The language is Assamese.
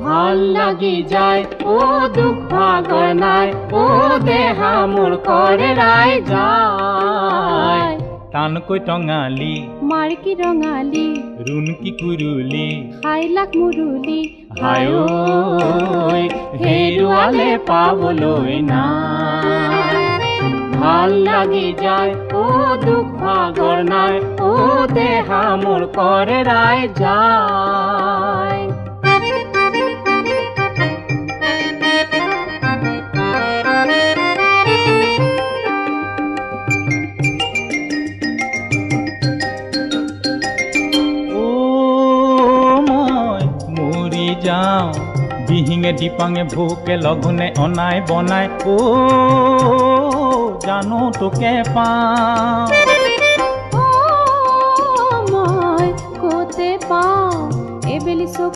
ভাল লাগি যায় ও দুখ ভাগৰ নাই ও দেহা মোৰ কৰে ৰাই যায় টানকৈ টঙালি মাৰ্কি ৰঙালী ৰুণকি কুৰুলি খাইলাক মুৰুলি হায় ঐ হেৰুৱালে পাবলৈ নাই ভাল লাগি যায় ও দুখ ভাগৰ নাই ও দেহা মোৰ কৰে ৰাই যায় যাওঁ দিহিঙে দিপাঙে ভোকে লঘোণে অনাই বনাই ও জানো তোকে পাওঁ মই ক'তে পাওঁ এইবেলি